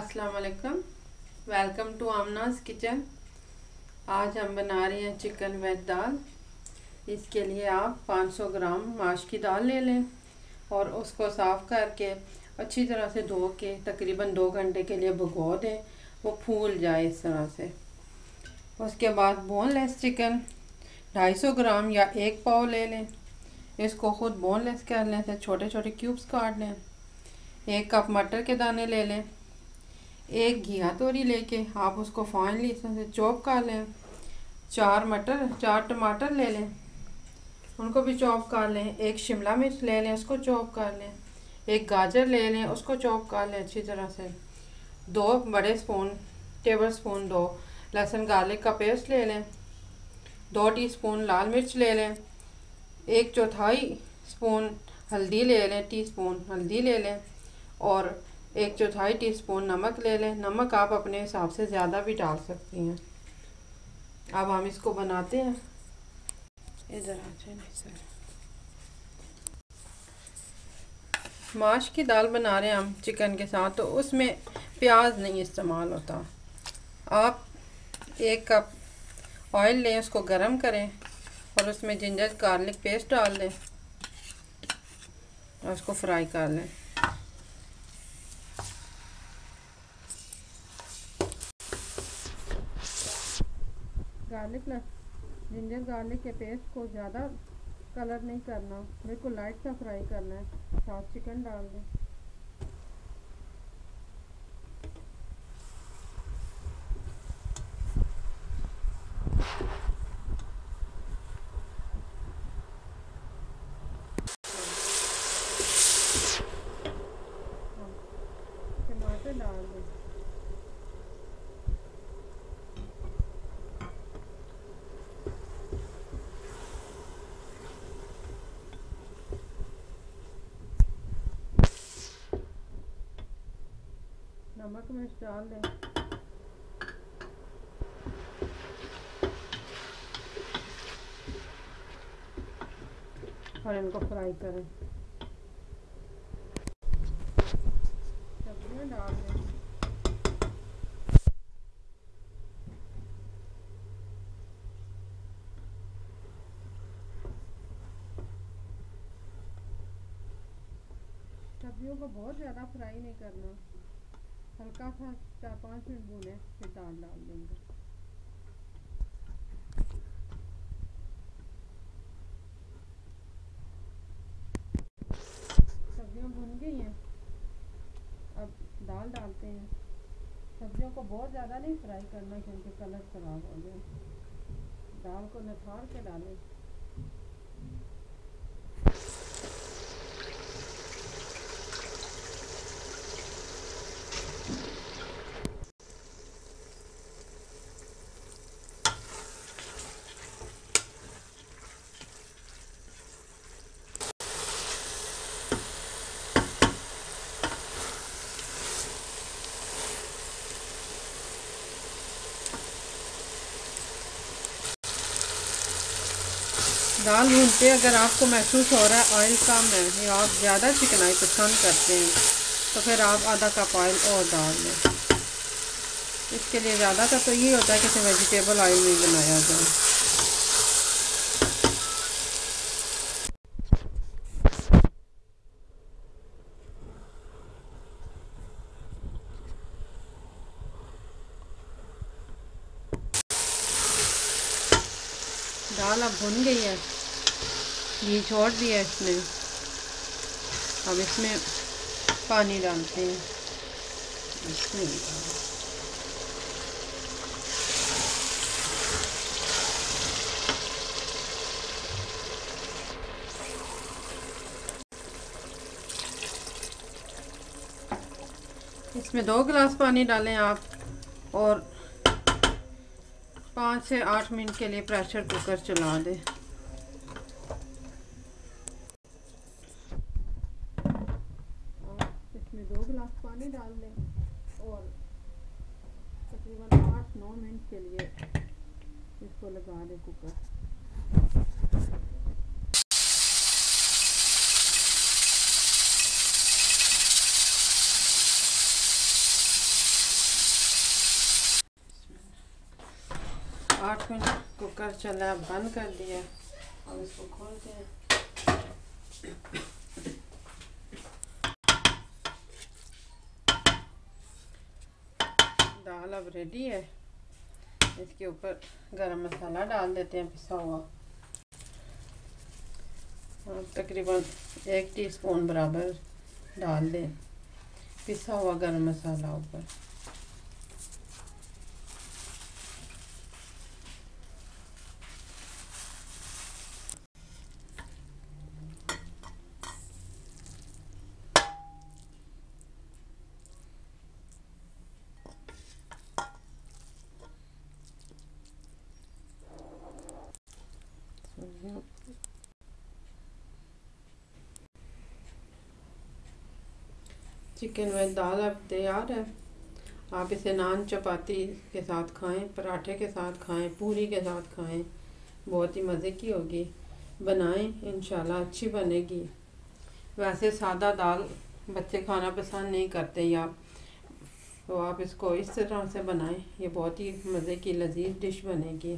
अस्सलाम वालेकुम। Welcome to Aamna's kitchen. आज हम बना रहे हैं चिकन वेज दाल। इसके लिए आप 500 ग्राम माश की दाल ले लें और उसको साफ़ करके अच्छी तरह से धो के तकरीबन 2 घंटे के लिए भिगो दें, वो फूल जाए इस तरह से। उसके बाद बोनलेस चिकन 250 ग्राम या 1 पाव ले लें। इसको ख़ुद बोनलेस कर लें, से छोटे छोटे क्यूब्स काट लें। 1 कप मटर के दाने ले लें। 1 घिया तोरी लेके आप उसको फाइनली इसमें से चॉप कर लें। 4 टमाटर ले लें, उनको भी चॉप कर लें। 1 शिमला मिर्च ले लें, उसको चॉप कर लें। 1 गाजर ले लें, उसको चॉप कर लें अच्छी तरह से। 2 बड़े टेबल स्पून 2 लहसुन गार्लिक का पेस्ट ले लें। 2 टीस्पून लाल मिर्च ले लें। 1/4 स्पून हल्दी ले लें, टीस्पून हल्दी ले लें। और 1/4 टीस्पून नमक ले लें। नमक आप अपने हिसाब से ज़्यादा भी डाल सकती हैं। अब हम इसको बनाते हैं। इधर आ जाए सर। माश की दाल बना रहे हैं हम चिकन के साथ, तो उसमें प्याज नहीं इस्तेमाल होता। आप 1 कप ऑयल लें, उसको गरम करें और उसमें जिंजर गार्लिक पेस्ट डाल दें और उसको फ्राई कर लें। जिंजर गार्लिक के पेस्ट को ज़्यादा कलर नहीं करना, बिल्कुल लाइट सा फ्राई करना है। साथ चिकन डाल दें। टमाटर डाल दें। नमक मिर्च डाल दें। और इनको फ्राई करें। सब्जियां डाल दें। सब्जियों को बहुत ज़्यादा फ्राई नहीं करना, हल्का सा 4-5 मिनट भूने, फिर दाल डाल देंगे। सब्जियां भुन गई हैं, अब दाल डालते हैं। सब्जियों को बहुत ज़्यादा नहीं फ्राई करना क्योंकि कलर ख़राब हो जाए। दाल को निथार के डालें। दाल भूनते अगर आपको महसूस हो रहा है ऑयल कम है या आप ज़्यादा चिकनाई पसंद करते हैं, तो फिर आप आधा कप ऑयल और डाल दें। इसके लिए ज़्यादातर तो ये होता है कि वेजिटेबल ऑयल में बनाया जाए। दाल अब भुन गई है, घी छोड़ दिया इसने। अब इसमें पानी डालते हैं। इसमें 2 गिलास पानी डालें आप और 5 से 8 मिनट के लिए प्रेशर कुकर चला दें। इसमें 2 गिलास पानी डाल दें और तकरीबन 8-9 मिनट के लिए इसको लगा दें कुकर। कुकर चला बंद कर दिया और इसको खोलते हैं। दाल अब रेडी है। इसके ऊपर गरम मसाला डाल देते हैं पिसा हुआ, और तकरीबन 1 टीस्पून बराबर डाल दें पिसा हुआ गरम मसाला ऊपर। चिकन वेज दाल अब तैयार है। आप इसे नान चपाती के साथ खाएं, पराठे के साथ खाएं, पूरी के साथ खाएं, बहुत ही मज़े की होगी। बनाएं, इंशाल्लाह अच्छी बनेगी। वैसे सादा दाल बच्चे खाना पसंद नहीं करते, या तो आप इसको इस तरह से बनाएं, ये बहुत ही मज़े की लजीज डिश बनेगी।